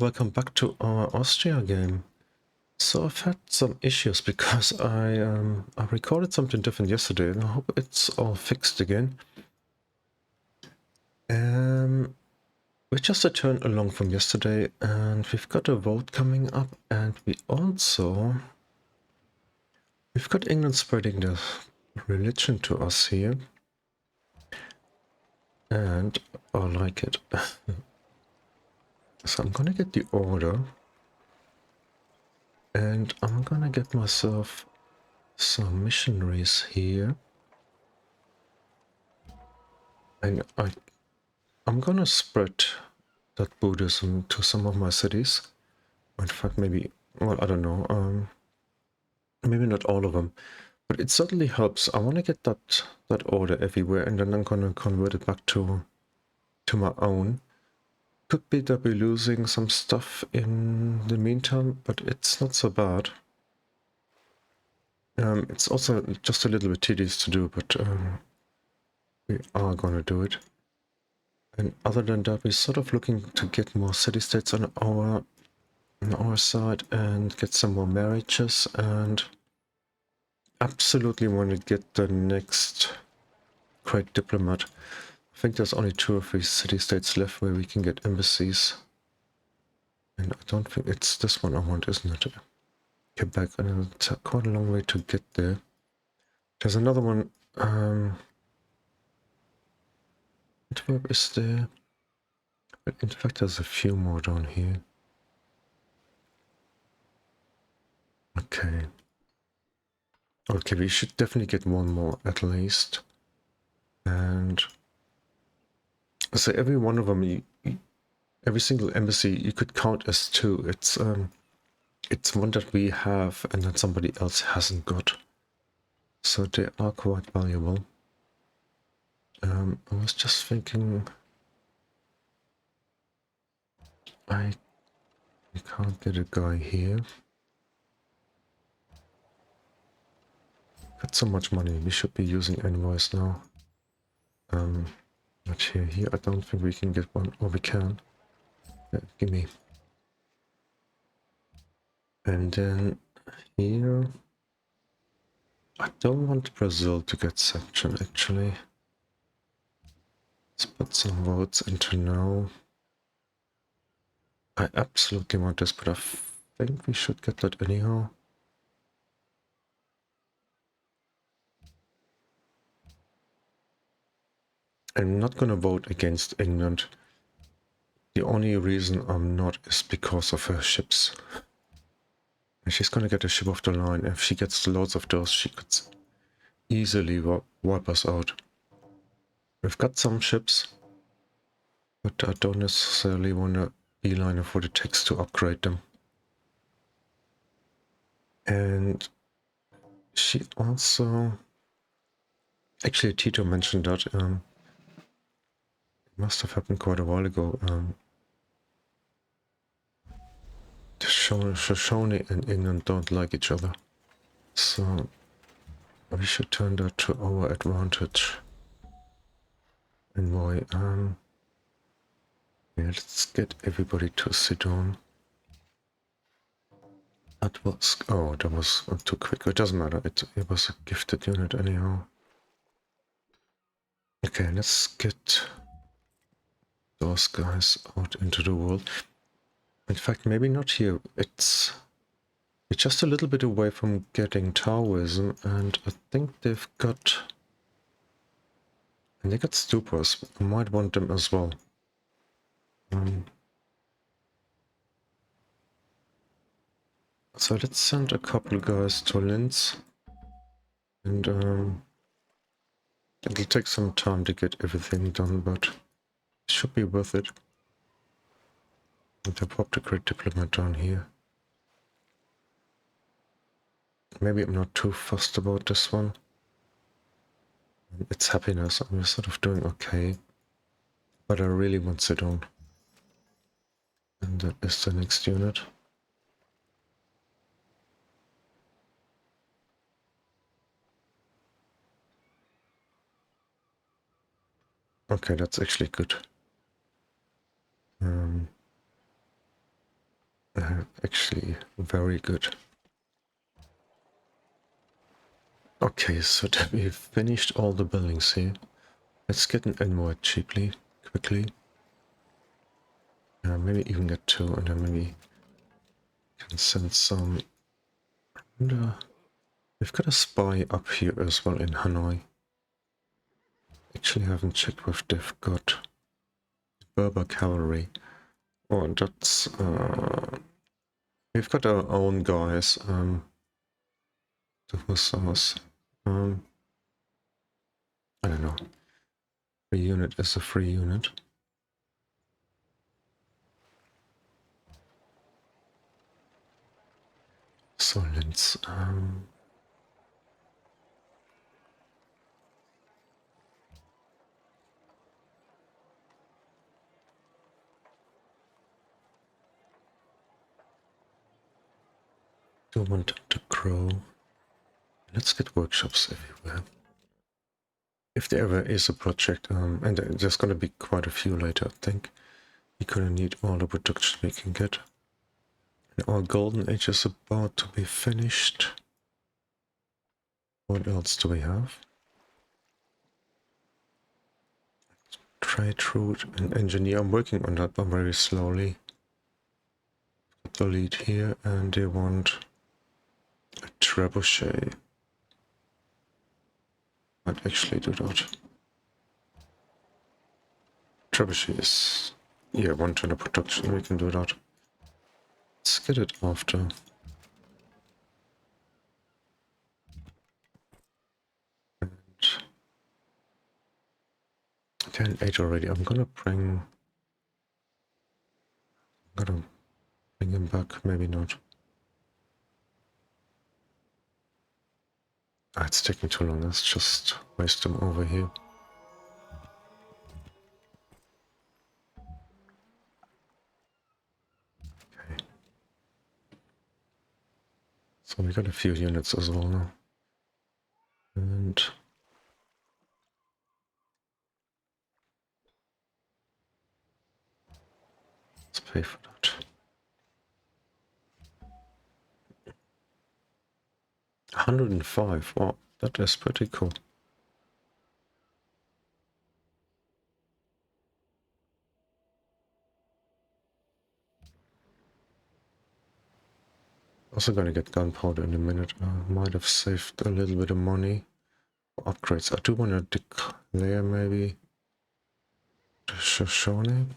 welcome back to our Austria game. So I've had some issues because I recorded something different yesterday and I hope it's all fixed again. We're just a turn along from yesterday and we've got a vote coming up, and we've got England spreading their religion to us here. And I like it. So I'm gonna get the order. And I'm gonna get myself some missionaries here. And I'm gonna spread that Buddhism to some of my cities. In fact, maybe, well, I don't know, maybe not all of them. But it certainly helps. I want to get that order everywhere, and then I'm gonna convert it back to my own. Could be that we're losing some stuff in the meantime, but it's not so bad. It's also just a little bit tedious to do, but we are gonna do it. And other than that, we're sort of looking to get more city-states on our side and get some more marriages, and absolutely want to get the next great diplomat. I think there's only 2 or 3 city-states left where we can get embassies. And I don't think it's this one I want, isn't it? Quebec, and it's quite a long way to get there. There's another one, Antwerp is there. But in fact, there's a few more down here. Okay. Okay, we should definitely get one more at least. And so every one of them, every single embassy you could count as 2. It's one that we have and that somebody else hasn't got. So they are quite valuable. I was just thinking, we can't get a guy here. Got so much money, we should be using envoys now. Not here. Here I don't think we can get one, or we can. Yeah, give me. And then here, I don't want Brazil to get sanctioned actually. Let's put some votes into no. I absolutely want this, but I think we should get that anyhow. I'm not gonna vote against England. The only reason I'm not is because of her ships. And she's gonna get a ship off the line. If she gets loads of those, she could easily wipe us out. We've got some ships, but I don't necessarily want to beeline of what it takes to upgrade them. And she also... Actually, Tito mentioned that. It must have happened quite a while ago. The Shoshone and England don't like each other. So we should turn that to our advantage. And why? Yeah, let's get everybody to Sidon. That was... Oh, that was too quick. It doesn't matter. It was a gifted unit anyhow. Okay, let's get those guys out into the world. In fact, maybe not here. It's just a little bit away from getting Taoism, and I think they've got... And they got stupas. I might want them as well. So let's send a couple guys to Linz. And it'll take some time to get everything done, but it should be worth it. And I popped a great diplomat down here. Maybe I'm not too fussed about this one. It's happiness, and we're sort of doing okay. But I really want Sidon. And that is the next unit. Okay, that's actually good. actually very good. Okay, so that we've finished all the buildings here. Let's get an inward quickly. Maybe even get 2, and then maybe can send some. And, we've got a spy up here as well in Hanoi. Actually, haven't checked if they've got Berber cavalry. Oh, and that's we've got our own guys. The Hussars. I don't know. A unit is a free unit. So let's don't want them to grow. Let's get workshops everywhere. If there ever is a project, and there's gonna be quite a few later, I think. We're gonna need all the production we can get. And our golden age is about to be finished. What else do we have? Trade route and engineer. I'm working on that, but very slowly. Got the lead here, and they want a trebuchet. Might actually do that. Trebuchet is, yeah, 1 ton of production. We can do that. Let's get it after. And 10-8 already. I'm gonna bring him back. Maybe not. Ah, it's taking too long. Let's just waste them over here. Okay. So we got a few units as well now. And let's pay for that. 105. Wow, that is pretty cool. Also gonna get gunpowder in a minute. Might have saved a little bit of money for upgrades. I do want to declare maybe the Shoshone.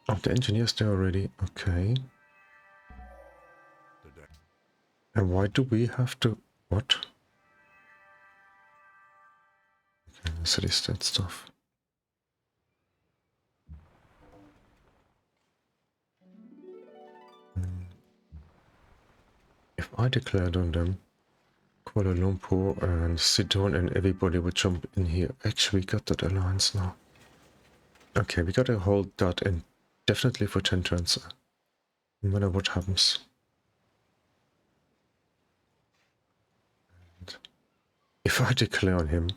Oh, the engineers there already. Okay. And why do we have to... What? Okay, city state stuff. If I declared on them, Kuala Lumpur and Sidon and everybody would jump in here. Actually, we got that alliance now. Okay, we gotta hold that indefinitely for 10 turns. No matter what happens. And if I declare on him,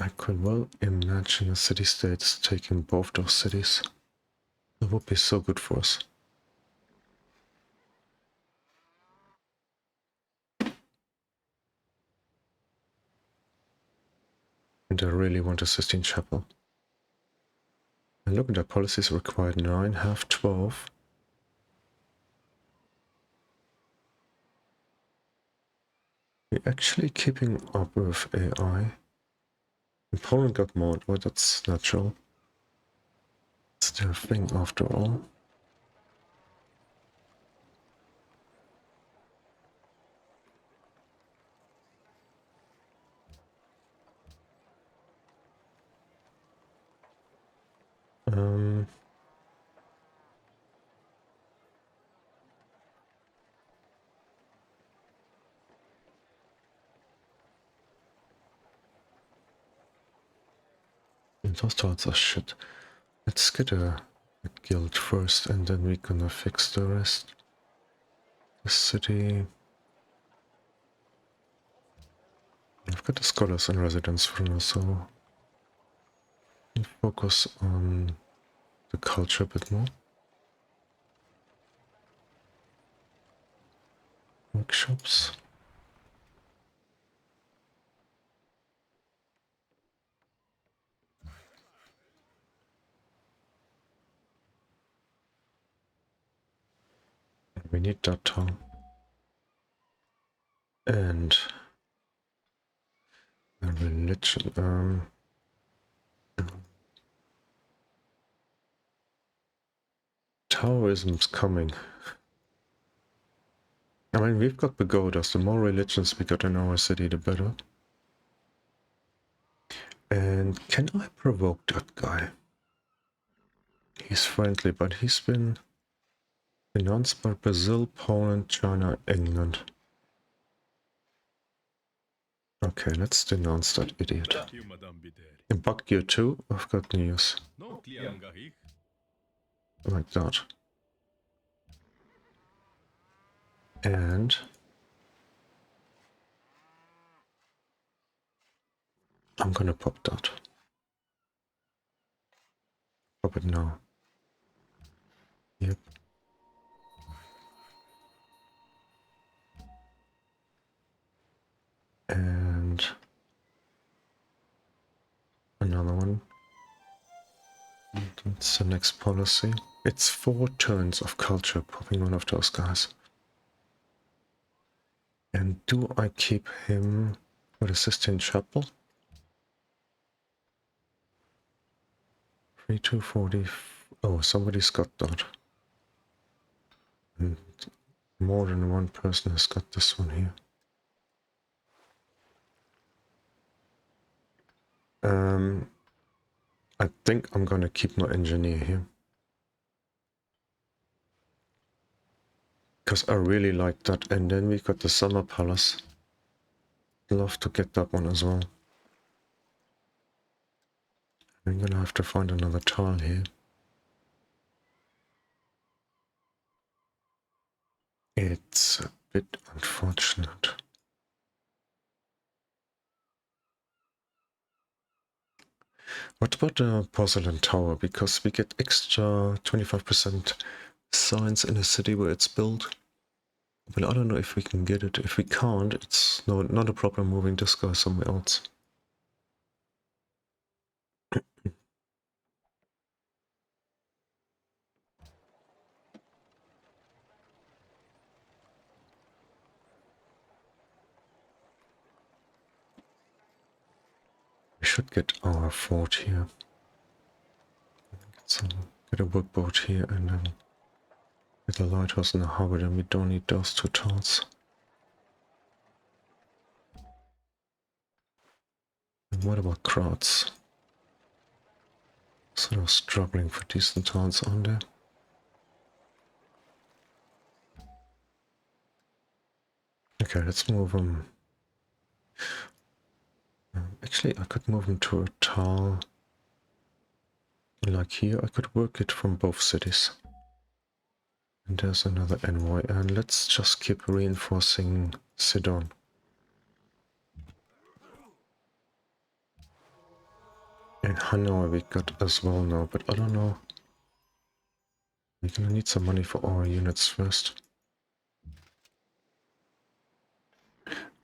I could well imagine a city-state taking both those cities. That would be so good for us. And I really want a Sistine Chapel. And look at that, policies required 9, have 12. We're actually keeping up with AI. And Poland got more, well that's natural. It's their thing after all. Those thoughts are shit. Let's get a guild first and then we're gonna fix the rest. The city. I've got the scholars and residents for now, so focus on the culture a bit more. Workshops. We need that town. And a religion. Taoism's coming. I mean, we've got pagodas. The more religions we got in our city, the better. And can I provoke that guy? He's friendly, but he's been denounced by Brazil, Poland, China, England. Okay, let's denounce that idiot. And bug you too? I've got news. Like that. And I'm gonna pop that. Pop it now. Yep. And another one. That's the next policy. It's 4 turns of culture popping one of those guys. And do I keep him for the Sistine Chapel? 3240. Oh, somebody's got that. And more than one person has got this one here. I think I'm gonna keep my engineer here. Because I really like that. And then we got the Summer Palace. Love to get that one as well. I'm gonna have to find another tile here. It's a bit unfortunate. What about the porcelain tower? Because we get extra 25% science in a city where it's built. But I don't know if we can get it. If we can't, it's not a problem moving this guy somewhere else. We should get our fort here. Get a workboat here and then get a lighthouse in the harbor, then we don't need those 2 tiles. And what about crowds? Sort of struggling for decent tiles on there. Okay, let's move them. Actually, I could move them to a tile. Like here, I could work it from both cities. And there's another envoy, and let's just keep reinforcing Sidon. And Hanoi we got as well now, but I don't know. We're gonna need some money for our units first.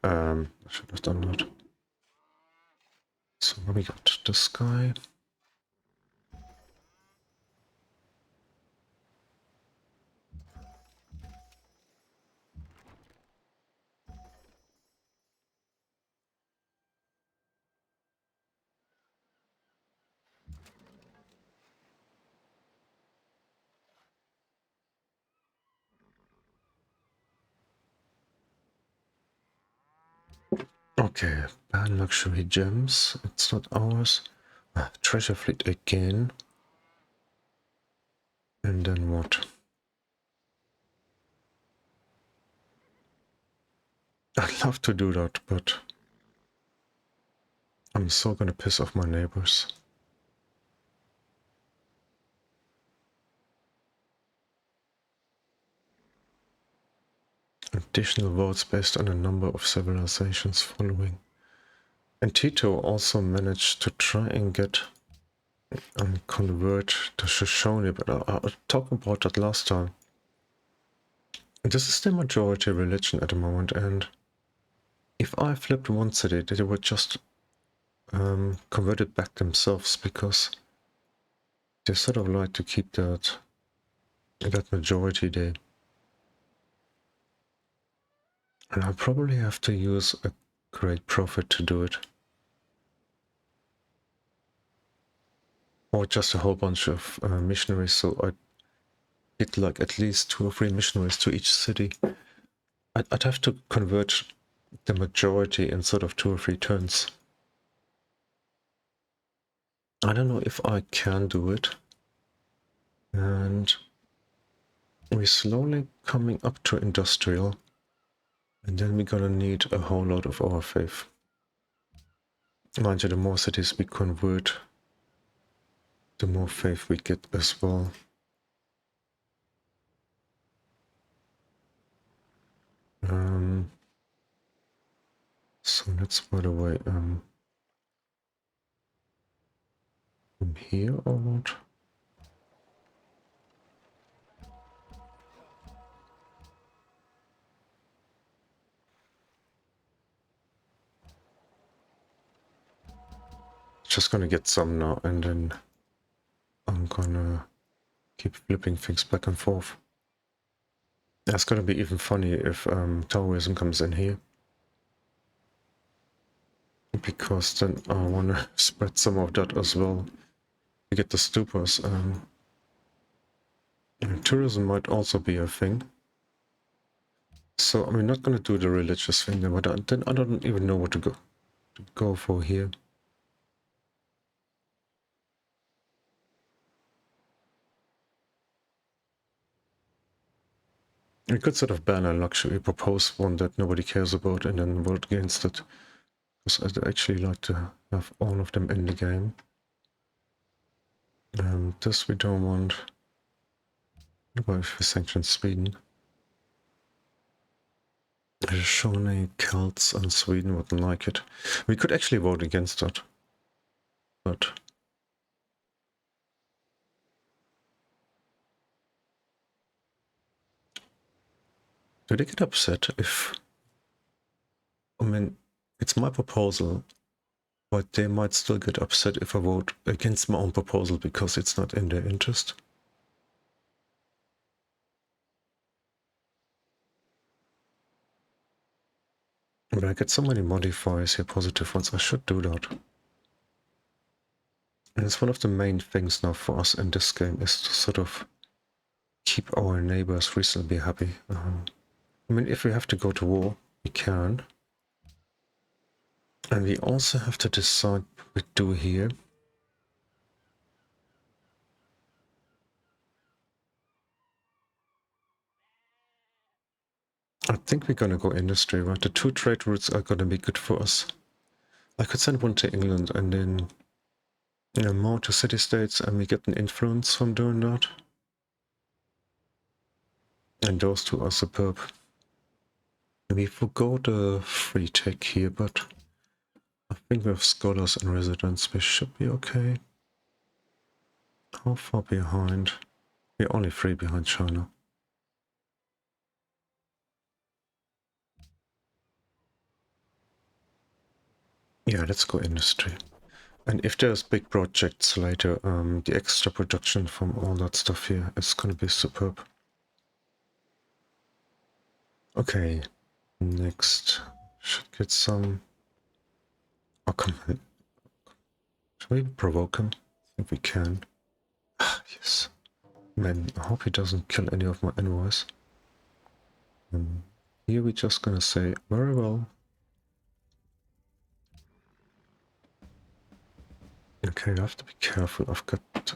I should have done that. So we got this guy. Okay, ban luxury gems. It's not ours. Treasure fleet again. And then what? I'd love to do that, but I'm so gonna piss off my neighbors. Additional votes based on a number of civilizations following. And Tito also managed to try and get and convert the Shoshone, but I talked about that last time. This is the majority religion at the moment, and if I flipped one city, they would just convert it back themselves, because they sort of like to keep that majority there. And I probably have to use a great prophet to do it. Or just a whole bunch of missionaries, so I get like at least 2 or 3 missionaries to each city. I'd have to convert the majority in sort of 2 or 3 turns. I don't know if I can do it. And we're slowly coming up to industrial. And then we're gonna need a whole lot of our faith. Mind you, the more cities we convert, the more faith we get as well. So let's, by the way, from here or what? Just gonna get some now, and then I'm gonna keep flipping things back and forth. That's gonna be even funny if Taoism comes in here. Because then I wanna spread some of that as well. To get the stupas. Tourism might also be a thing. So I'm not gonna do the religious thing, but then I don't even know what to go for here. We could sort of ban a luxury, propose one that nobody cares about, and then vote against it. Because I'd actually like to have all of them in the game. This we don't want. What about if we sanction Sweden? Shoshone, Celts, and Sweden wouldn't like it. We could actually vote against that. But do they get upset if... I mean, it's my proposal, but they might still get upset if I vote against my own proposal because it's not in their interest. But I get so many modifiers here, positive ones, I should do that. And it's one of the main things now for us in this game, is to sort of keep our neighbors reasonably happy. I mean, if we have to go to war, we can. And we also have to decide what we do here. I think we're gonna go industry, right? The 2 trade routes are gonna be good for us. I could send one to England and then more to city-states, and we get an influence from doing that. And those 2 are superb. We forgo the free tech here, but I think with scholars and residents we should be okay. How far behind? We're only 3 behind China. Yeah, let's go industry. And if there's big projects later, the extra production from all that stuff here is gonna be superb. Okay, next. Should get some... Oh, come on. Should we provoke him? I think we can. Ah, yes. Man, I hope he doesn't kill any of my envoys. Here we're just gonna say, very well. Okay, I have to be careful. I've got...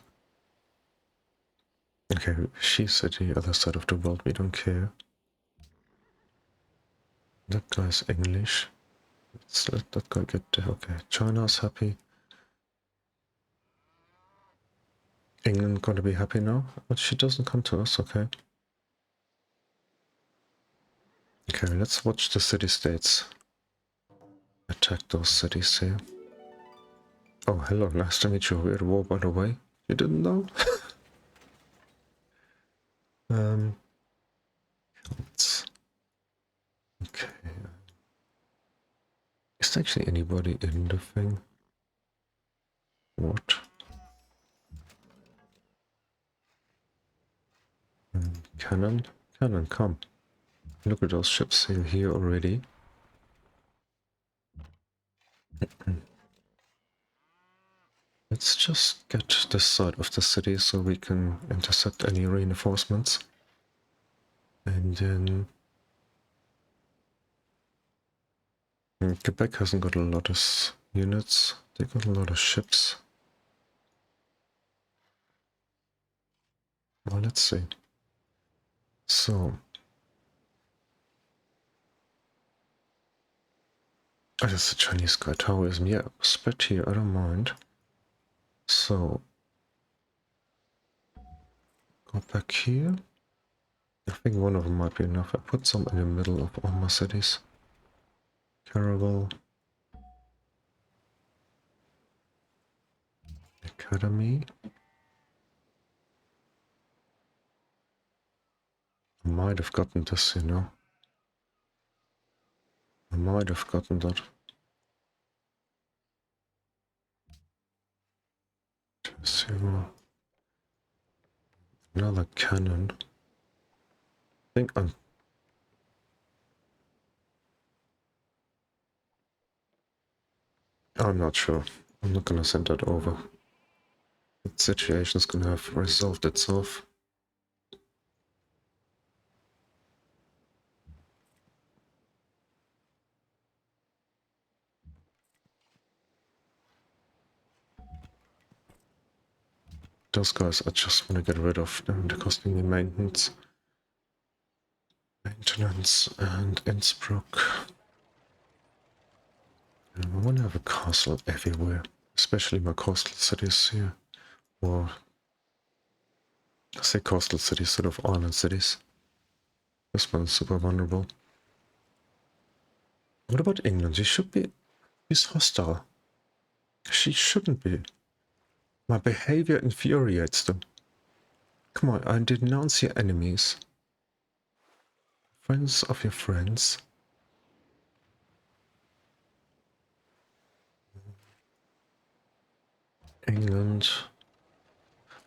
Okay, she's at the other side of the world. We don't care. That guy's English. Let's let that guy get there. Okay, China's happy. England gonna be happy now? But she doesn't come to us, okay. Okay, let's watch the city-states attack those cities here. Oh, hello, nice to meet you. We're at war, by the way. You didn't know? It's... Okay. Is there actually anybody in the thing? What? Cannon? Cannon, come. Look at those ships here already. Let's just get this side of the city so we can intercept any reinforcements. And then... Quebec hasn't got a lot of units. They got a lot of ships. Well, let's see. So... Oh, that's the Chinese guy. Taoism. Yeah, split here. I don't mind. So... Go back here. I think one of them might be enough. I put some in the middle of all my cities. Caravel. Academy. I might have gotten this, you know. I might have gotten that. Zero. Another cannon. I think I'm not sure. I'm not gonna send that over. The situation's gonna have resolved itself. Those guys I just want to get rid of them. They're costing me maintenance. Maintenance and Innsbruck. And I want to have a castle everywhere. Especially my coastal cities here. Or I say coastal cities, sort of island cities. This one's super vulnerable. What about England? She should be... She's hostile. She shouldn't be. My behavior infuriates them. Come on, I denounce your enemies. Friends of your friends. England.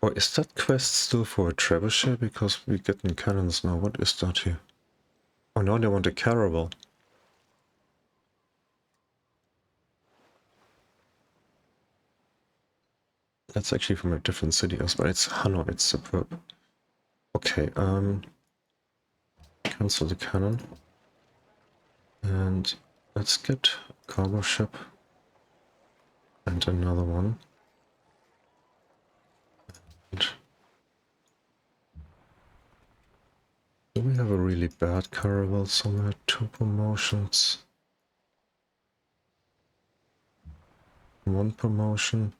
Or is that quest still for a trebuchet? Because we're getting cannons now. What is that here? Oh, now they want a caravel. That's actually from a different city as well. It's Hanoi, it's superb. Okay, cancel the cannon. And let's get a cargo ship. And another one. And do we have a really bad caravel somewhere? 2 promotions. 1 promotion.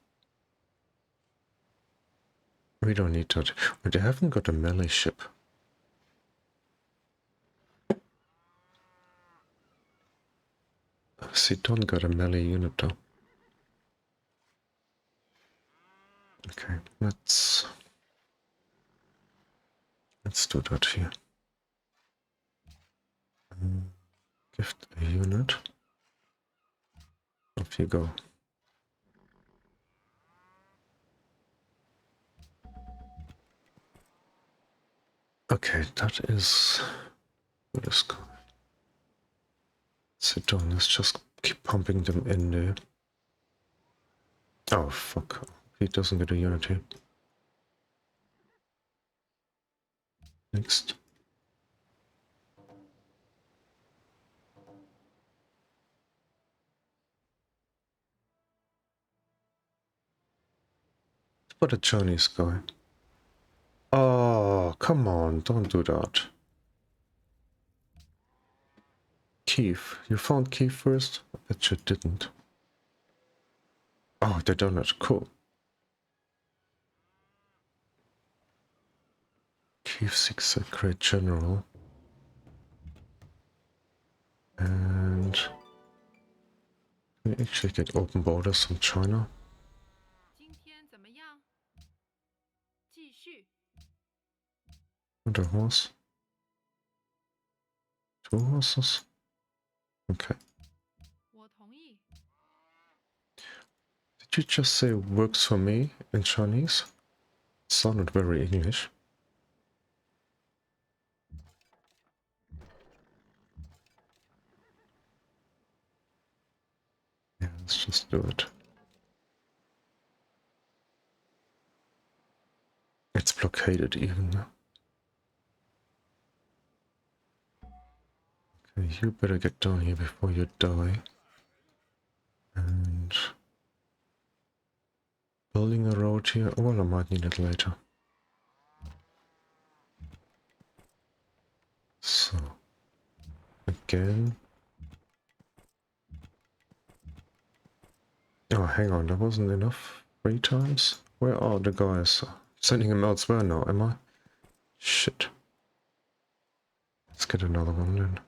We don't need that. But they haven't got a melee ship. Sidon got a melee unit though. Okay, let's do that here. Gift a unit. Off you go. Okay, that is... What is going? Sit down, let's just keep pumping them in there. Oh, fuck. He doesn't get a unit here. Next. What a Chinese guy. Oh, come on, don't do that. Kiev. You found Kiev first? I bet you didn't. Oh, they done it. Cool. Kiev seeks a great general. And we actually get open borders from China. a horse? 2 horses? Okay. Did you just say works for me in Chinese? It sounded very English. Yeah, let's just do it. It's blockaded even now. Okay, you better get down here before you die. And building a road here. Oh, well, I might need it later. So, again. Oh, hang on, that wasn't enough. 3 times? Where are the guys? Sending them elsewhere now, am I? Shit. Let's get another one then.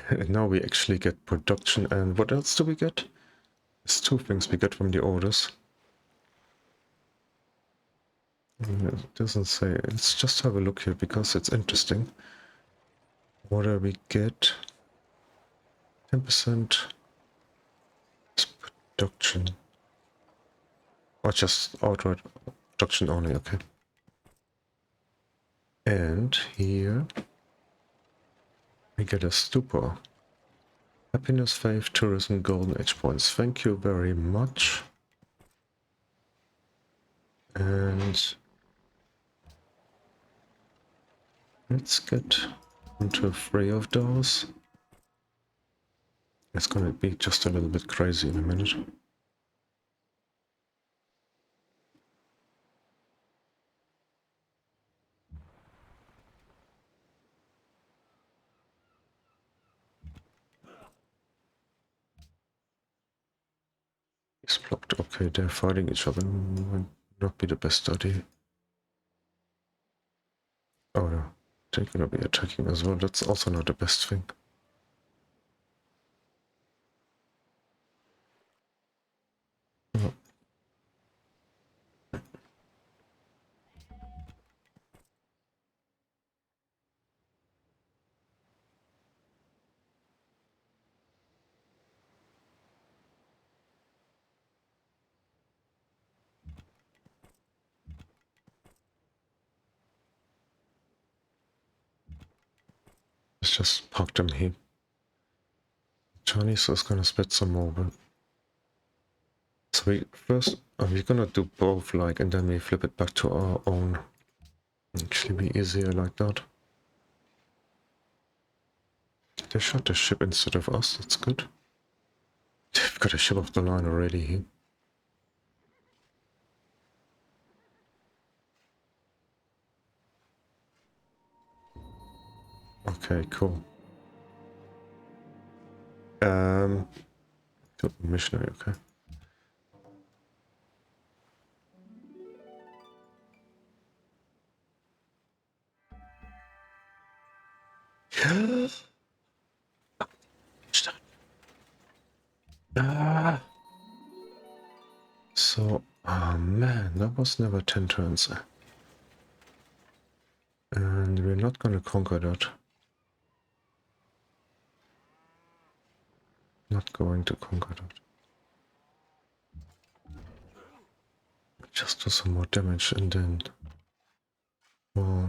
And now we actually get production, and what else do we get? There's 2 things we get from the orders. It doesn't say. Let's just have a look here because it's interesting. What do we get? 10% production. Or just outright production only, okay. And here we get a stupor. Happiness, faith, tourism, golden age points. Thank you very much. And let's get into 3 of those. It's gonna be just a little bit crazy in a minute. It's blocked. Okay, they're fighting each other. Might not be the best idea. Oh no, they're gonna be attacking as well. That's also not the best thing. Oh. Let's just park them here. Chinese is gonna split some more, but so we first we're gonna do both, like, and then we flip it back to our own. Actually be easier like that. They shot the ship instead of us, that's good. They've got a ship off the line already here. Okay, cool. Good missionary, okay. Ah. So, oh man, that was never 10 turns. And we're not gonna conquer that. Not going to conquer that. Just do some more damage and then... Well...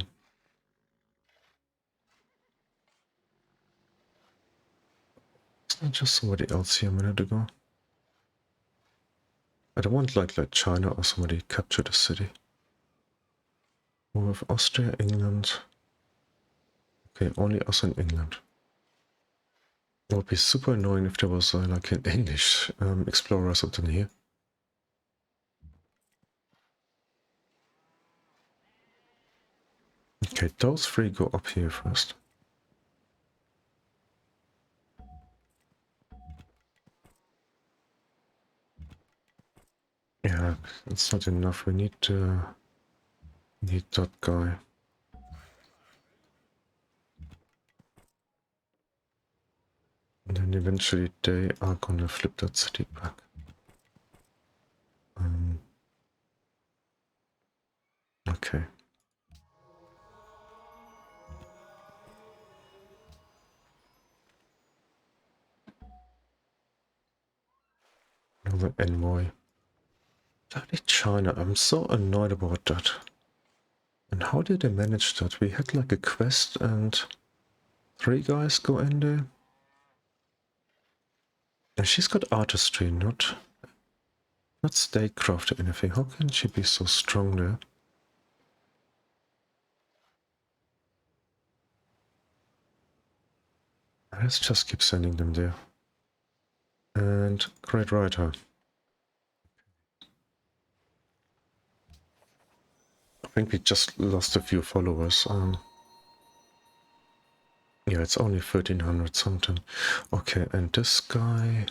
It's not just somebody else here a minute ago. I don't want like China or somebody capture the city. War with Austria, England... Okay, only us in England. It would be super annoying if there was like an English explorer or something here. Okay, those 3 go up here first. Yeah, it's not enough. We need that guy. And then eventually they are gonna flip that city back. the envoy. Bloody China, I'm so annoyed about that. And how did they manage that? We had like a quest and 3 guys go in there. And she's got artistry, not statecraft or anything. How can she be so strong there? Let's just keep sending them there. And great writer. I think we just lost a few followers. Yeah, it's only 1300 something. Okay, and this guy...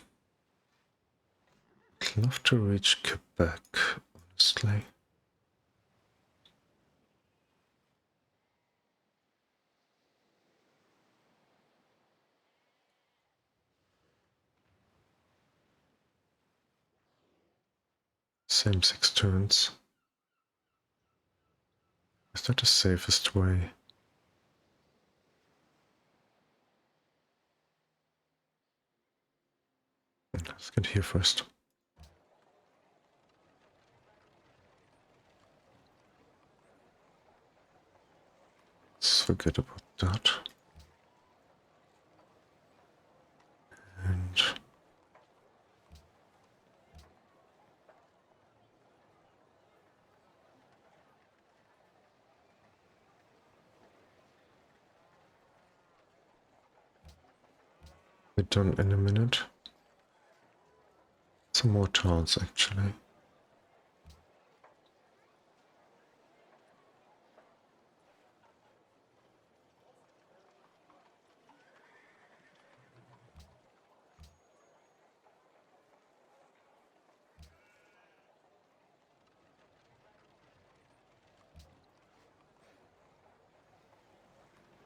I'd love to reach Quebec, honestly. Same 6 turns. Is that the safest way? Let's get here first. Let's forget about that. And... we're done in a minute. Some more towns, actually.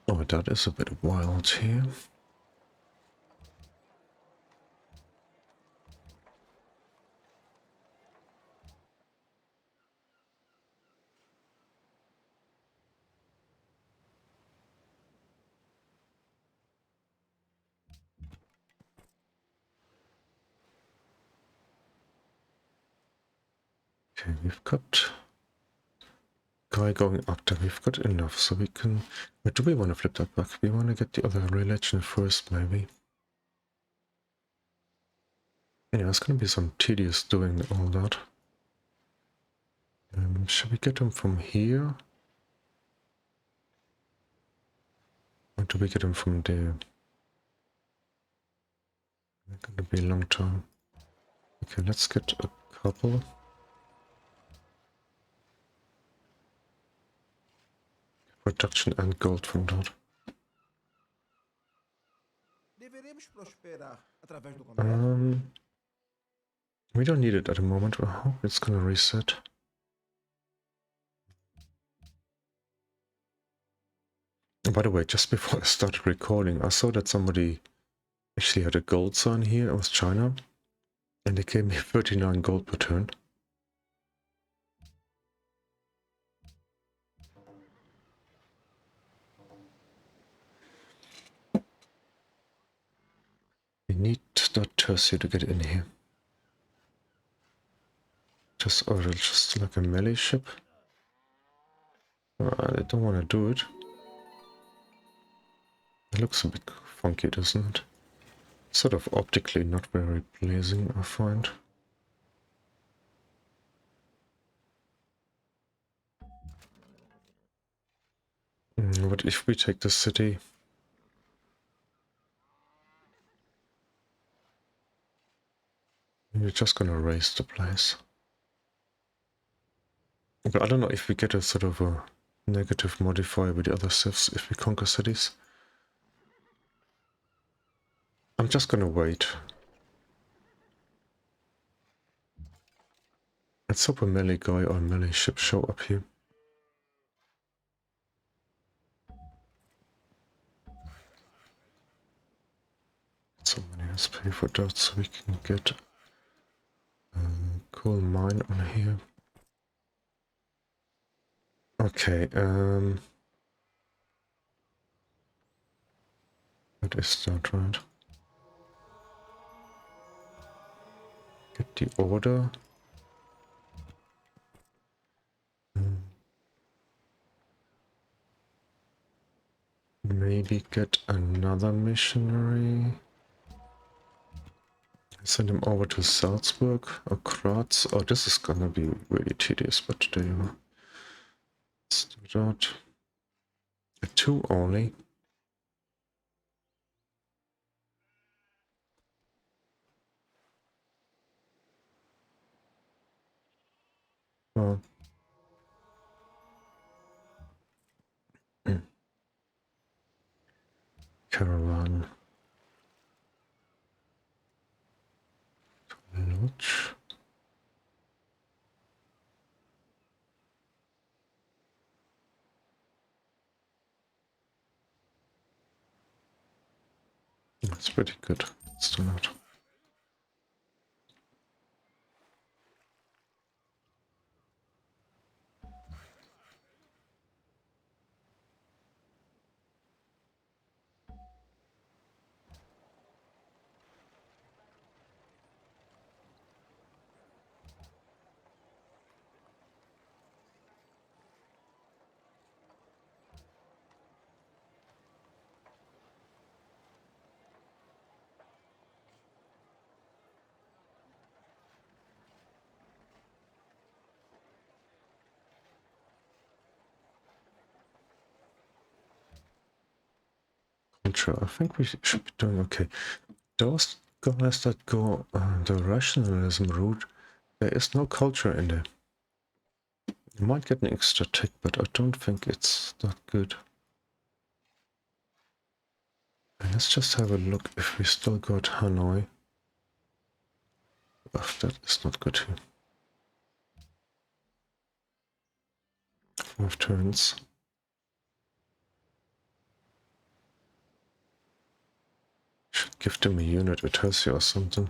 Oh, that is a bit wild here. Okay, we've got guy going up there. We've got enough, so we can... But do we want to flip that back? We want to get the other religion first, maybe. Yeah, it's going to be some tedious doing all that. Should we get them from here? Or do we get them from there? It's going to be a long time. Okay, let's get a couple. Production and gold from that. We don't need it at the moment. I hope it's going to reset. By the way, just before I started recording, I saw that somebody actually had a gold sign here. It was China. And they gave me 39 gold per turn. We need that tertiary to get in here. Or just like a melee ship. I don't want to do it. It looks a bit funky, doesn't it? Sort of optically not very pleasing, I find. But if we take the city... we're just gonna raise the place. But I don't know if we get a sort of a negative modifier with the other civs if we conquer cities. I'm just gonna wait. Let's hope a melee guy or a melee ship show up here. So many let's pay for that so we can get a coal mine on here. Okay, what is that, right? Get the order. Maybe get another missionary. Send him over to Salzburg or Graz. Oh, this is gonna be really tedious, but there you are. Let's do that. Two only. Oh. Caravan. Lodge. That's pretty good. Let's do that. Contra. I think we should be doing okay. Those guys that go the rationalism route, there is no culture in there. You might get an extra tick, but I don't think it's that good. Let's just have a look if we still got Hanoi. Oh, that is not good here. 5 turns. Should give them a unit with Hersia or something.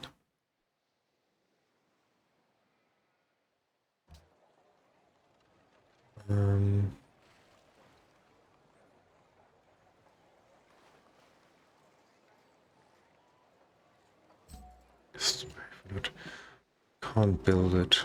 Just wait for that. Can't build it.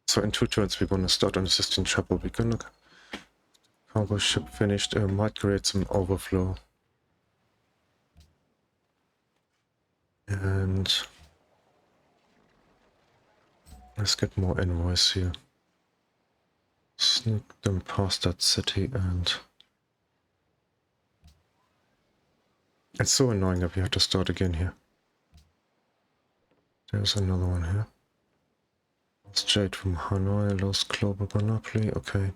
So in 2 turns we're gonna start on Sistine Chapel. We're gonna cargo ship finished. Might create some overflow. And let's get more envoys here. Sneak them past that city, and it's so annoying that we have to start again here. There's another one here. Lost Jade from Hanoi, lost Global Monopoly, okay.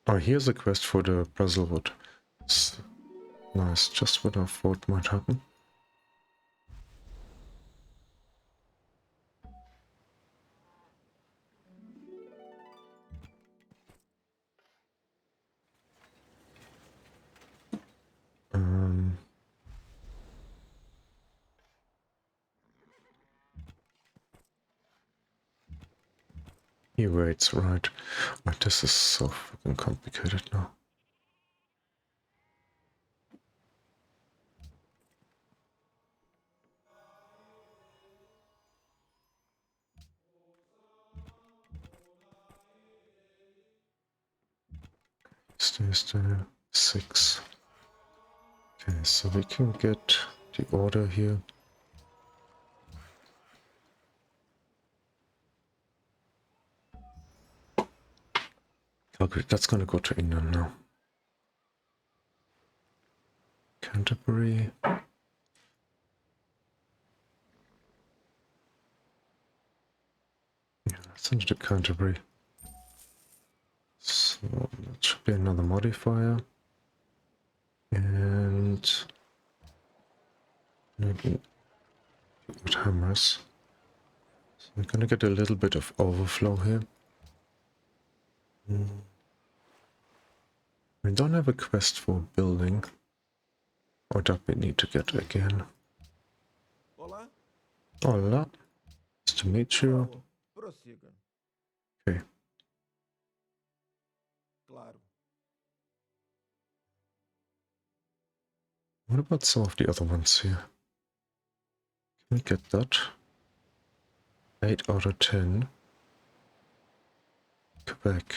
Oh, here's a quest for the Brazelwood. Nice, just what I thought might happen. He waits, right. Oh, this is so fucking complicated now. Stays there. 6. Okay, so we can get the order here. Okay, that's gonna go to England now. Canterbury. Yeah, send it to Canterbury. So that should be another modifier. And maybe with hammers. So we're gonna get a little bit of overflow here. We don't have a quest for building. Or that we need to get again. Olá. Hola. Nice to meet Por you. favor, prossiga. Okay. Claro. What about some of the other ones here? Can we get that? 8 out of 10. Quebec.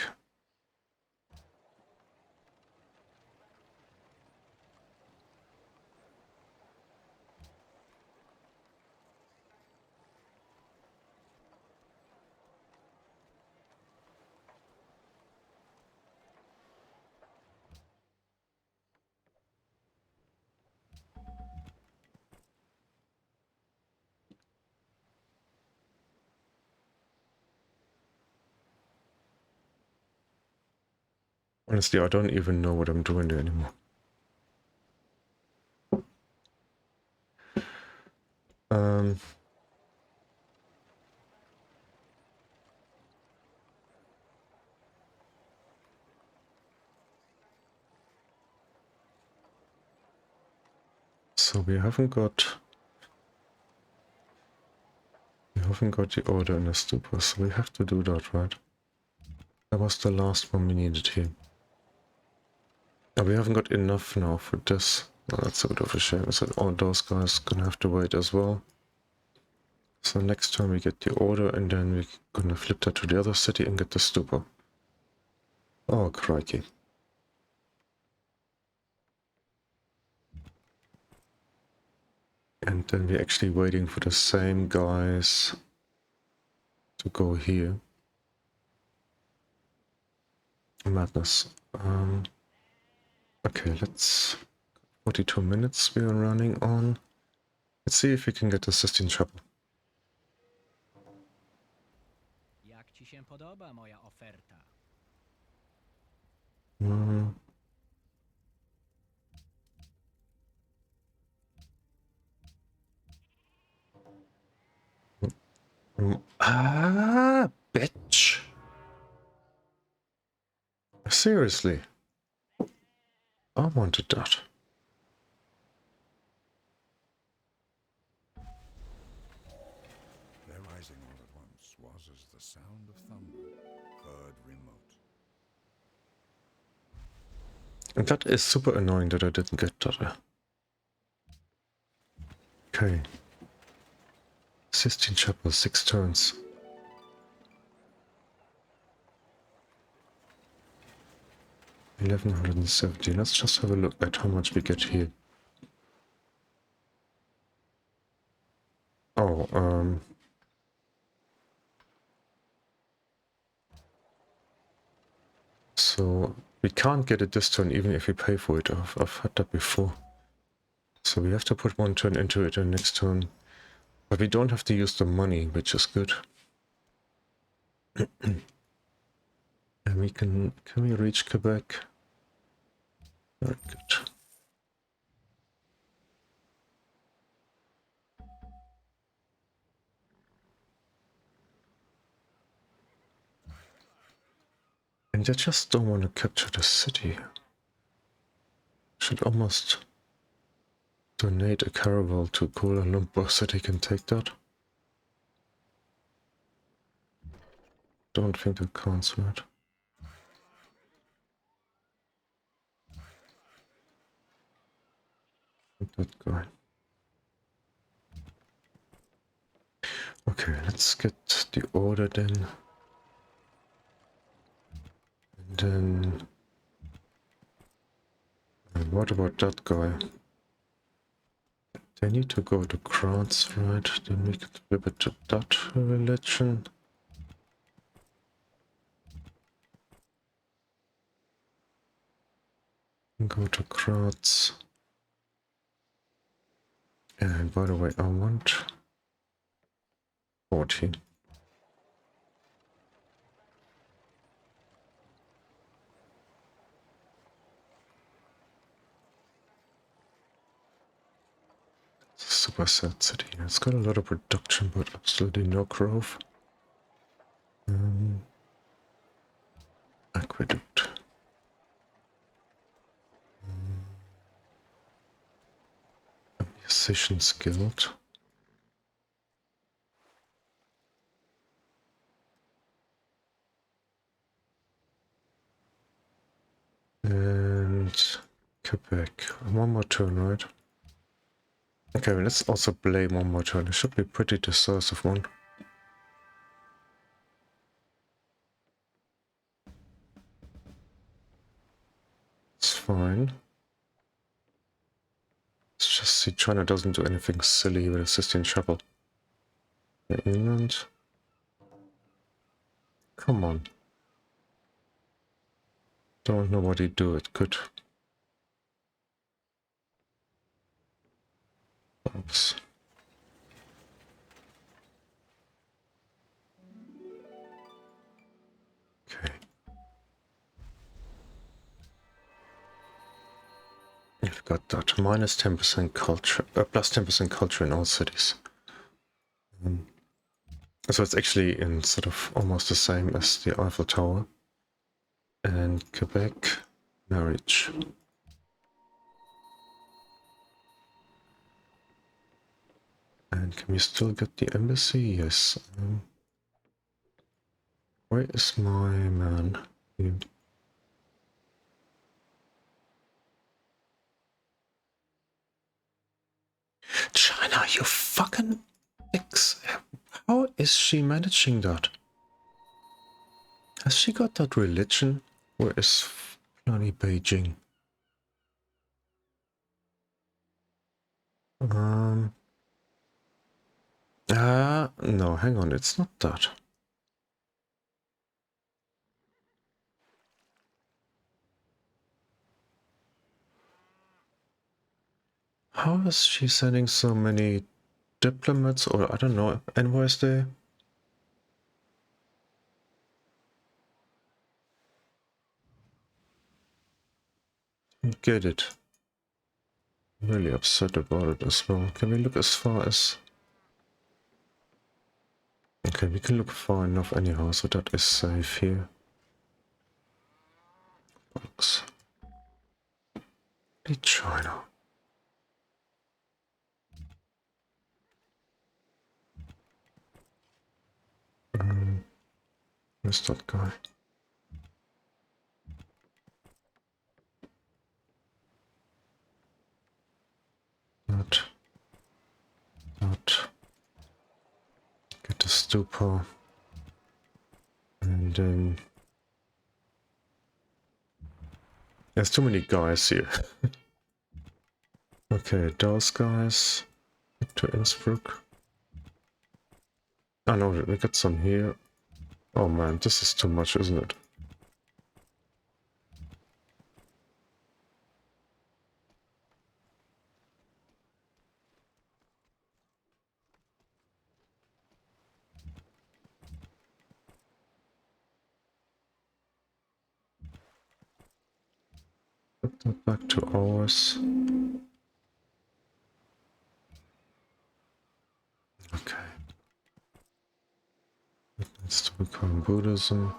Honestly, I don't even know what I'm doing there anymore. Um, so we haven't got the order in the stupor, so we have to do that, right? That was the last one we needed here. Now we haven't got enough now for this. Well, that's a bit of a shame. So all those guys gonna have to wait as well. So next time we get the order and then we're gonna flip that to the other city and get the stupor. Oh, crikey. And then we're actually waiting for the same guys to go here. Madness. Okay, let's... 42 minutes we are running on. Let's see if we can get the Sistine Chapel. Jak ci się podoba moja oferta? Bitch! Seriously? I wanted that. Their rising all at once was as the sound of thunder, heard remote. And that is super annoying that I didn't get that. Okay. Sistine Chapel, 6 turns. 1170. Let's just have a look at how much we get here. Oh, so we can't get it this turn even if we pay for it. I've had that before. So we have to put 1 turn into it and next turn. But we don't have to use the money, which is good. And we can we reach Quebec? Very good. And I just don't want to capture the city. Should almost donate a caravel to Kuala Lumpur so they can take that. Don't think that counts, right? That guy. Okay, let's get the order then. And then... And what about that guy? They need to go to Grants, right? Then we can flip it to that religion. Go to Graz. And by the way, I want 40. Super sad city. It's got a lot of production, but absolutely no growth. I aqueduct. Musicians Guild. And Quebec. One more turn, right? Okay, well, let's also play one more turn. It should be pretty decisive one. It's fine. Let's just see China doesn't do anything silly with a Sistine Chapel. England. Come on. Don't nobody do it. Good. Oops. Okay. We've got that. Minus 10% culture, plus 10% culture in all cities. So it's actually in sort of almost the same as the Eiffel Tower. And Quebec, marriage. And can we still get the embassy? Yes. Where is my man? You. China, you fucking dicks. How is she managing that? Has she got that religion? Where is bloody Beijing? No, hang on, it's not that. How is she sending so many diplomats or I don't know, envoys there? Get it. I'm really upset about it as well. Can we look as far as... Okay, we can look far enough anyhow, so that is safe here. Box. China. Where's that guy? Not. Get the stupa. And then... There's too many guys here. Okay, those guys. To Innsbruck. Oh no, we got some here. Oh man, this is too much, isn't it? Put that back to ours. Okay. It needs to become Buddhism.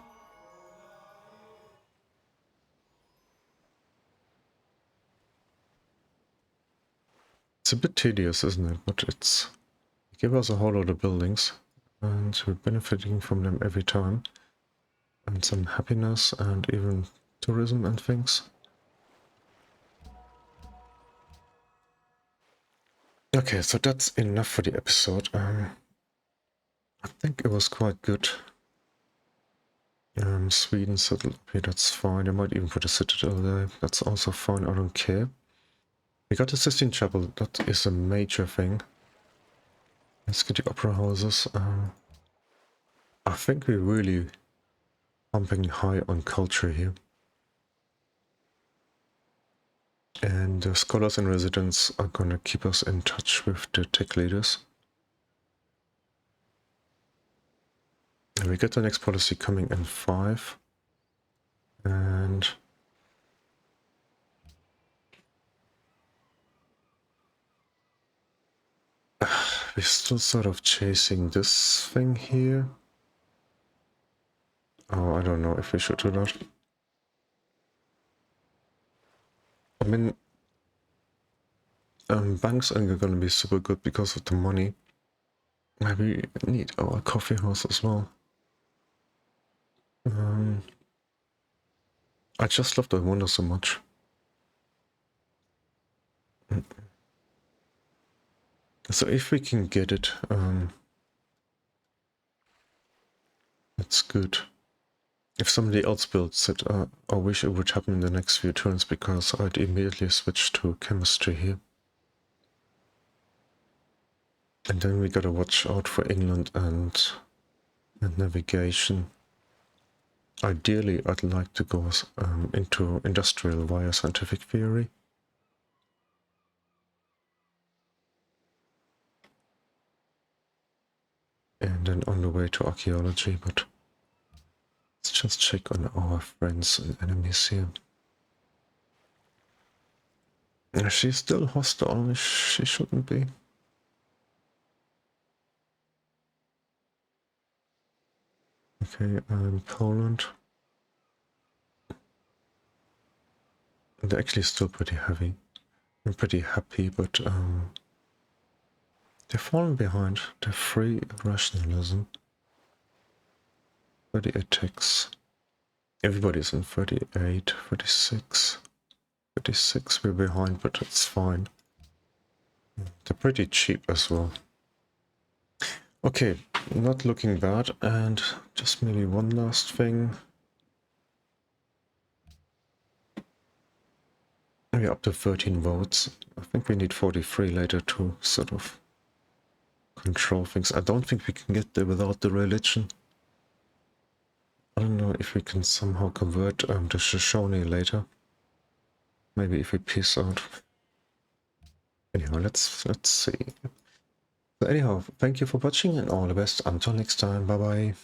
It's a bit tedious, isn't it? But it's... They give us a whole lot of buildings. And we're benefiting from them every time. And some happiness and even tourism and things. Okay, so that's enough for the episode. I think it was quite good. Sweden settled up here, that's fine. I might even put a citadel there. That's also fine, I don't care. We got the Sistine Chapel, that is a major thing. Let's get the opera houses. I think we're really pumping high on culture here. And the scholars in residence are gonna keep us in touch with the tech leaders. And we get the next policy coming in 5. And we're still sort of chasing this thing here. Oh, I don't know if we should do that. I mean, banks are gonna be super good because of the money. Maybe we need our coffee house as well. I just love the wonder so much. So if we can get it, that's good. If somebody else builds it, I wish it would happen in the next few turns, because I'd immediately switch to chemistry here. And then we gotta watch out for England and navigation. Ideally, I'd like to go into industrial via scientific theory. And then on the way to archaeology, but let's just check on our friends and enemies here. She's still hostile, she shouldn't be. Okay, Poland. They're actually still pretty heavy. I'm pretty happy, but they're falling behind. They're free rationalism. 30 attacks. Everybody's in 38, 36. 36 we're behind, but it's fine. They're pretty cheap as well. Okay, not looking bad, and just maybe one last thing. We're up to 13 votes. I think we need 43 later to sort of control things. I don't think we can get there without the religion. I don't know if we can somehow convert the Shoshone later. Maybe if we peace out. Anyhow, let's see. So anyhow, thank you for watching and all the best. Until next time, bye bye.